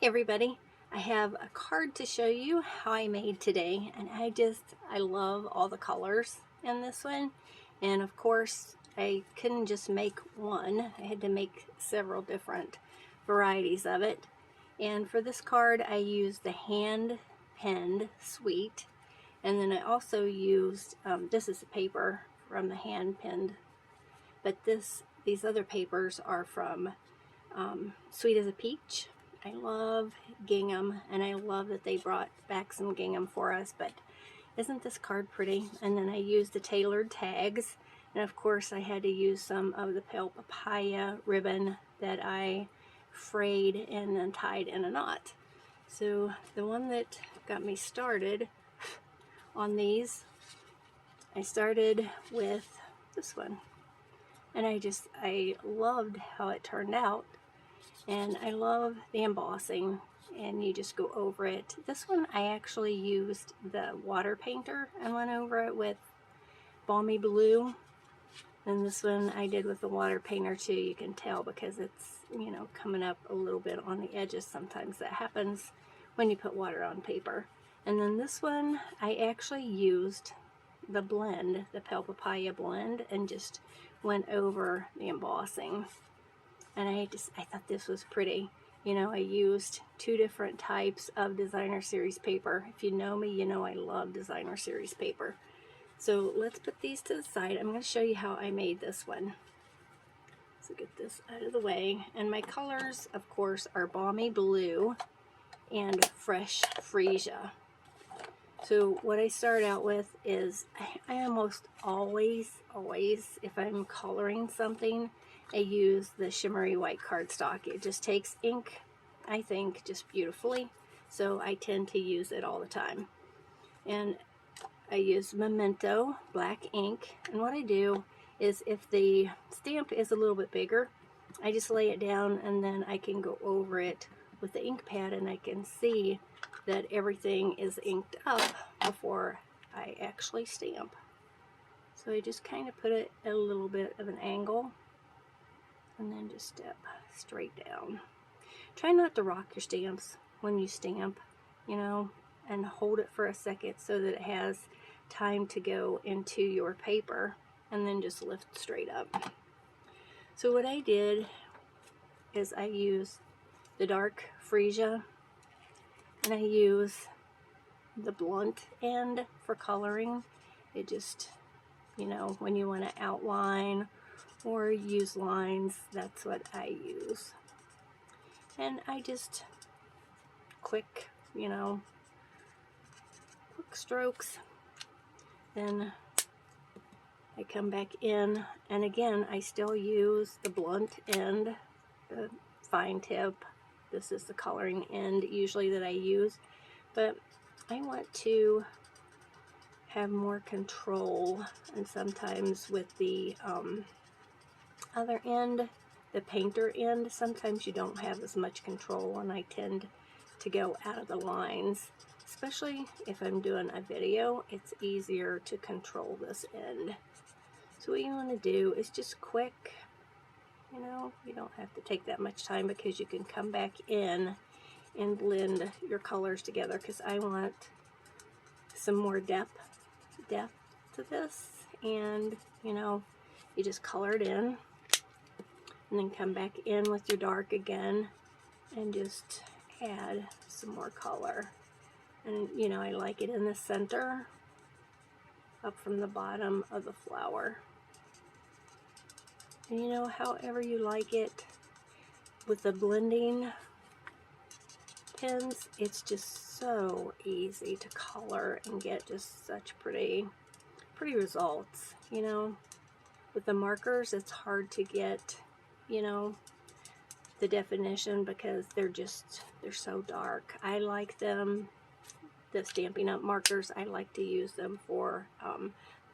Hey everybody, I have a card to show you how I made today, and I love all the colors in this one. And of course I couldn't just make one, I had to make several different varieties of it. And for this card I used the hand penned suite, and then I also used this is the paper from the hand penned, but these other papers are from Sweet as a Peach. I love gingham, and I love that they brought back some gingham for us, but isn't this card pretty? And then I used the tailored tags, and of course I had to use some of the pale papaya ribbon that I frayed and then tied in a knot. So the one that got me started on these, I started with this one, and I loved how it turned out. And I love the embossing, and you just go over it. This one I actually used the water painter and went over it with Balmy Blue. And this one I did with the water painter too. You can tell because it's, coming up a little bit on the edges. Sometimes that happens when you put water on paper. And then this one I actually used the blend, the Pale Papaya blend, and just went over the embossing. And I thought this was pretty. I used two different types of designer series paper. If you know me, you know I love designer series paper. So let's put these to the side. I'm going to show you how I made this one. So get this out of the way. And my colors, of course, are Balmy Blue and Fresh Freesia. So what I start out with is I almost always, if I'm coloring something, I use the shimmery white cardstock. It just takes ink, I think, just beautifully. So I tend to use it all the time. And I use Memento black ink. And what I do is if the stamp is a little bit bigger, I just lay it down and then I can go over it with the ink pad, and I can see that everything is inked up before I actually stamp. So I just kind of put it at a little bit of an angle and then just step straight down. Try not to rock your stamps when you stamp, and hold it for a second so that it has time to go into your paper, and then just lift straight up. So what I did is I used the dark freesia, and I use the blunt end for coloring. It just, when you want to outline or use lines, that's what I use. And I just quick strokes. Then I come back in, and again I still use the blunt end, the fine tip. This is the coloring end usually that I use, but I want to have more control, and sometimes with the other end, the painter end, sometimes you don't have as much control, and I tend to go out of the lines. Especially if I'm doing a video, it's easier to control this end. So what you want to do is just quick, you don't have to take that much time, because you can come back in and blend your colors together, because I want some more depth to this. And you just color it in, and then come back in with your dark again and just add some more color. And I like it in the center, up from the bottom of the flower. And however you like it. With the blending pens, it's just so easy to color and get just such pretty results. With the markers, it's hard to get the definition, because they're so dark. I like them, the Stampin' Up! Markers, I like to use them for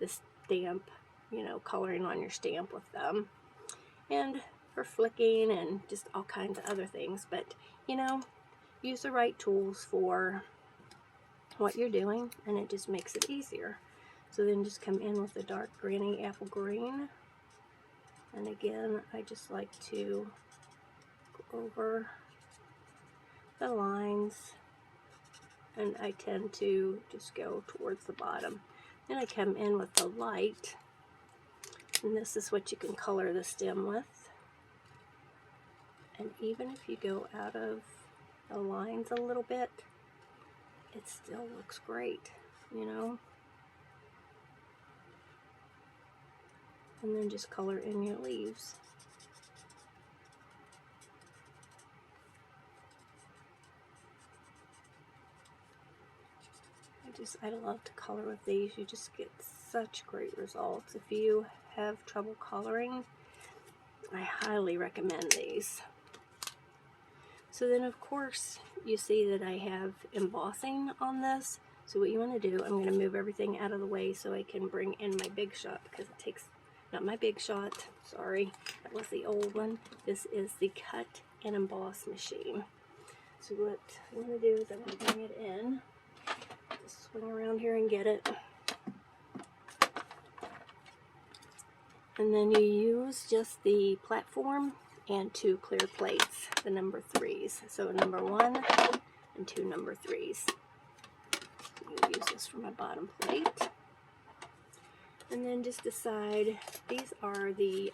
the stamp, coloring on your stamp with them, and for flicking and just all kinds of other things. But use the right tools for what you're doing, and it just makes it easier. So then just come in with the dark Granny Apple Green, and again I just like to go over the lines, and I tend to just go towards the bottom. Then I come in with the light, and this is what you can color the stem with. And even if you go out of the lines a little bit, it still looks great, you know. And then just color in your leaves. I love to color with these. You just get such great results. If you have trouble coloring, I highly recommend these. So then of course you see that I have embossing on this. So what you want to do, I'm going to move everything out of the way so I can bring in my big shot, because it takes, not my big shot, sorry, that was the old one. This is the cut and emboss machine. So what I'm going to do is I'm going to bring it in. Just swing around here and get it. And then you use just the platform and 2 clear plates, the number 3s. So number 1 and 2 number 3s. I'm going to use this for my bottom plate. And then just decide, these are the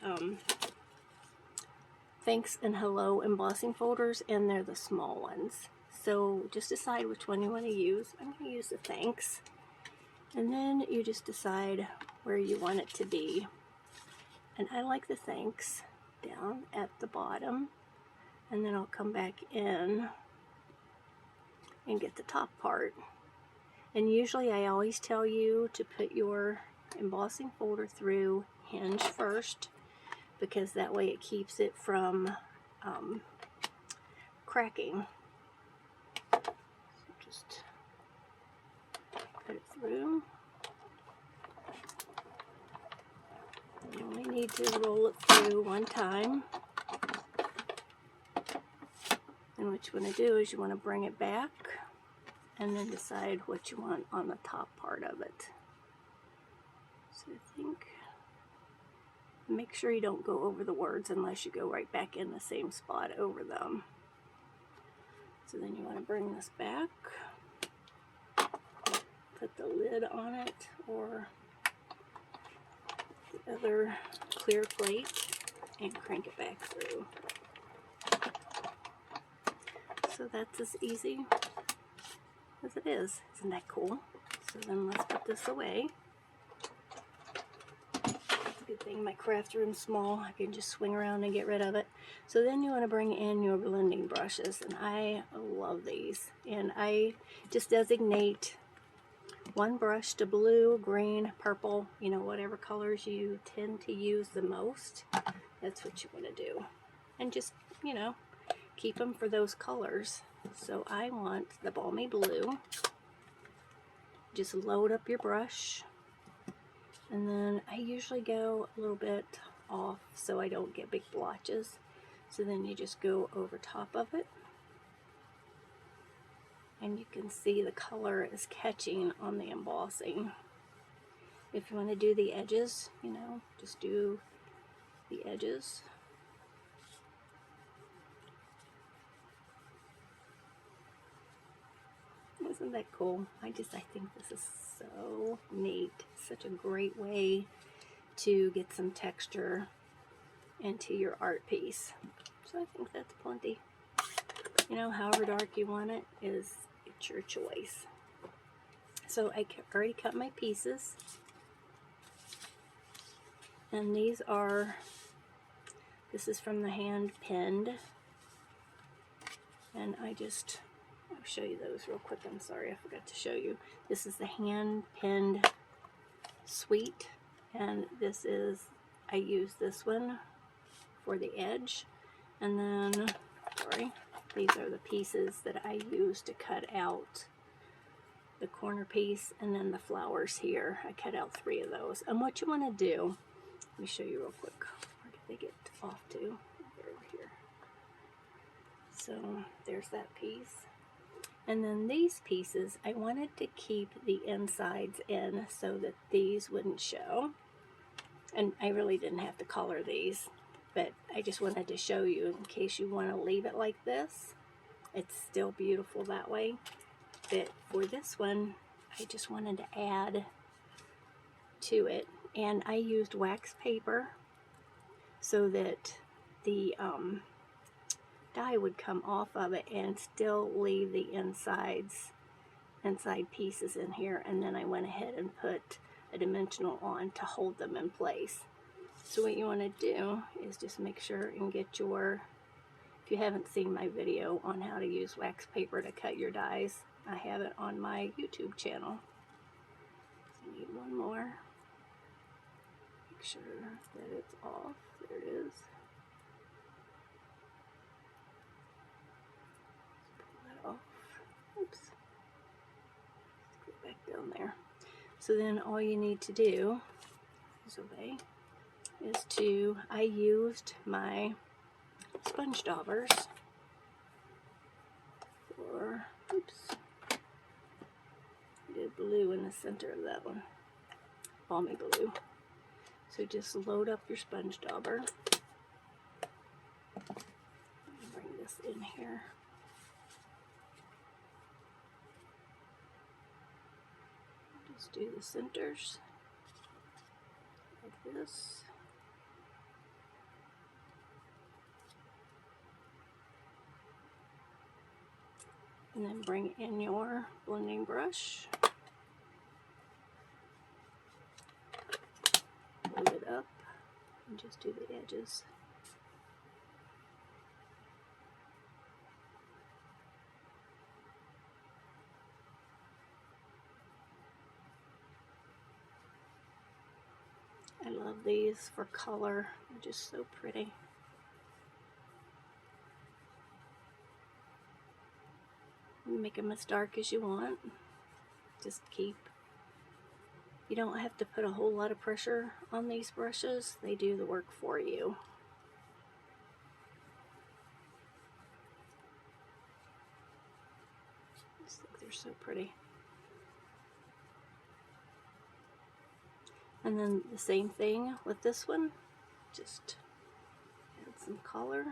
thanks and hello embossing folders, and they're the small ones. So just decide which one you want to use. I'm going to use the thanks. And then you just decide where you want it to be. And I like the thanks down at the bottom. And then I'll come back in and get the top part. And usually I always tell you to put your embossing folder through hinge first, because that way it keeps it from cracking. So just put it through. You only need to roll it through one time. And what you want to do is you want to bring it back and then decide what you want on the top part of it. So I think, make sure you don't go over the words unless you go right back in the same spot over them. So then you want to bring this back, put the lid on it or the other clear plate, and crank it back through. So that's as easy as it is. Isn't that cool? So then let's put this away. Good thing my craft room's small. I can just swing around and get rid of it. So then you want to bring in your blending brushes, and I love these. And I just designate one brush to blue, green, purple, you know, whatever colors you tend to use the most. That's what you want to do. And just, you know, keep them for those colors. So I want the balmy blue. Just load up your brush. And then I usually go a little bit off so I don't get big blotches. So then you just go over top of it. And you can see the color is catching on the embossing. If you want to do the edges, you know, just do the edges. Isn't that cool? I think this is so neat. Such a great way to get some texture into your art piece. So I think that's plenty. You know, however dark you want it, it's your choice. So I already cut my pieces. And these are, this is from the hand pinned. And I'll show you those real quick. I'm sorry, I forgot to show you. This is the hand pinned suite, and this is, I use this one for the edge. And then, sorry, these are the pieces that I use to cut out the corner piece, and then the flowers here. I cut out 3 of those. And what you want to do, let me show you real quick. Where did they get off to? They're over here. So there's that piece. And then these pieces, I wanted to keep the insides in so that these wouldn't show. And I really didn't have to color these, but I just wanted to show you in case you want to leave it like this. it's still beautiful that way. But for this one, I just wanted to add to it, and I used wax paper so that the dye would come off of it and still leave the inside pieces in here, and then I went ahead and put a dimensional on to hold them in place. So what you want to do is just make sure and get your, if you haven't seen my video on how to use wax paper to cut your dies, I have it on my YouTube channel. So I need one more. Make sure that it's off. There it is. Let's pull that off. Oops. Let's go back down there. So then all you need to do is obey. I used my sponge daubers for, oops, I did blue in the center of that one, balmy blue. So just load up your sponge dauber. Bring this in here. Just do the centers like this. And then bring in your blending brush. Load it up and just do the edges. I love these for color. They're just so pretty. Make them as dark as you want. Just keep, you don't have to put a whole lot of pressure on these brushes. They do the work for you. I just think they're so pretty. And then the same thing with this one. Just add some color.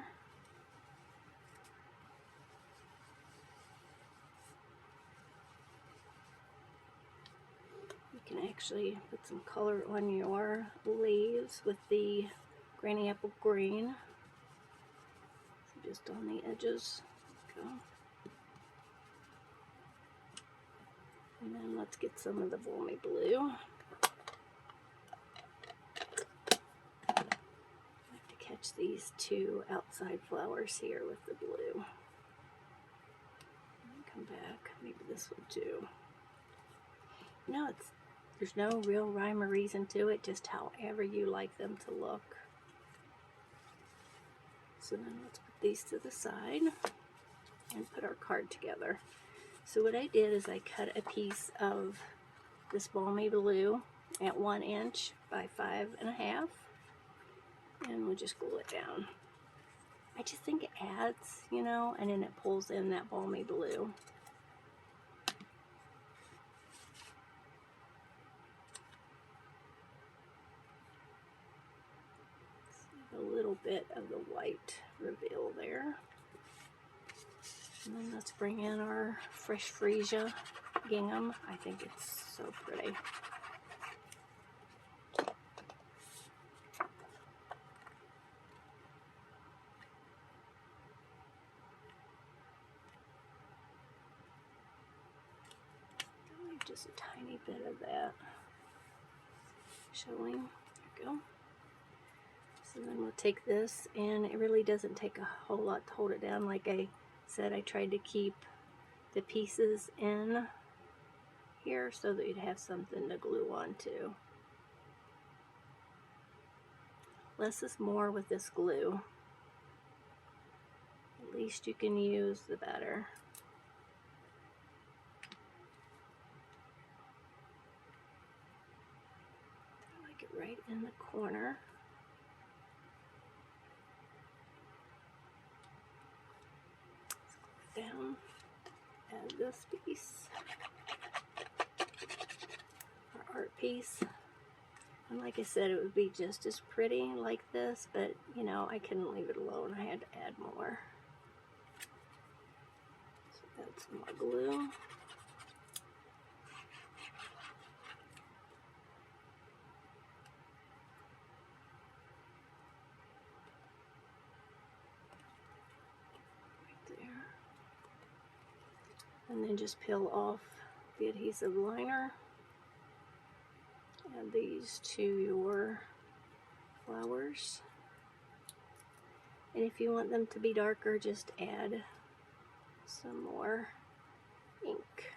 You can actually put some color on your leaves with the granny apple green. So just on the edges. Go. And then let's get some of the balmy blue. I like to catch these two outside flowers here with the blue. And come back, maybe this one too. You know, there's no real rhyme or reason to it, just however you like them to look. So then let's put these to the side and put our card together. So what I did is I cut a piece of this balmy blue at 1 inch by 5.5, and we'll just glue it down. I just think it adds, you know, and then it pulls in that balmy blue. A little bit of the white reveal there. And then let's bring in our fresh freesia gingham. I think it's so pretty. Just a tiny bit of that showing. There we go. So then we'll take this, and it really doesn't take a whole lot to hold it down. Like I said, I tried to keep the pieces in here so that you'd have something to glue on to. Less is more with this glue. The least you can use, the better. I like it right in the corner. Down, add this piece, our art piece, and like I said, it would be just as pretty like this, but you know, I couldn't leave it alone. I had to add more. put some more glue. And then just peel off the adhesive liner. Add these to your flowers. And if you want them to be darker, just add some more ink.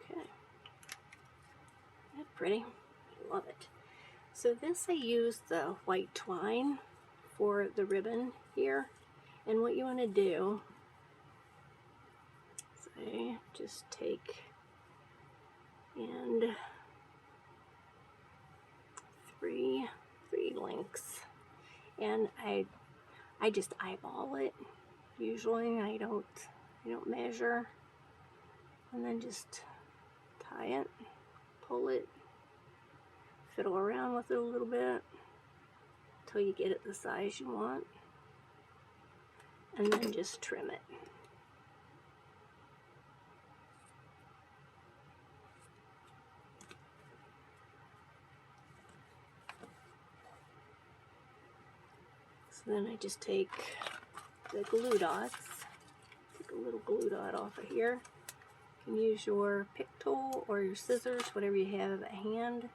Okay. That's pretty. I love it. So this, I used the white twine for the ribbon here, and what you want to do is just take and three links, and I just eyeball it. Usually I don't measure, and then just tie it, pull it, fiddle around with it a little bit until you get it the size you want, and then just trim it. So then I just take the glue dots, take a little glue dot off of here. You can use your pick tool or your scissors, whatever you have at hand,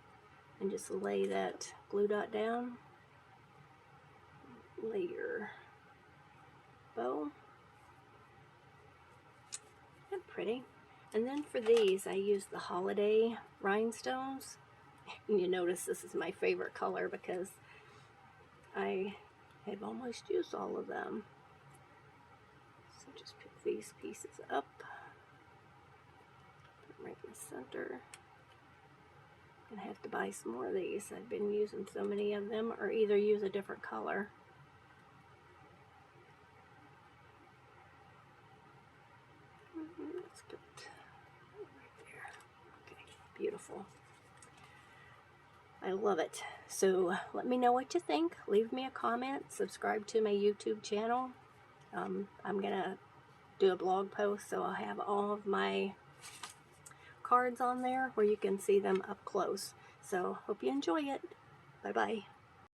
and just lay that glue dot down. Lay your bow. That's pretty. And then for these, I use the holiday rhinestones. And you notice this is my favorite color because I have almost used all of them. So just pick these pieces up, put them right in the center. I'm gonna have to buy some more of these. I've been using so many of them, or either use a different color. Let's put it right there. Okay, beautiful. I love it. So let me know what you think. Leave me a comment. Subscribe to my YouTube channel. I'm gonna do a blog post, so I'll have all of my cards on there where you can see them up close. So hope you enjoy it. Bye bye.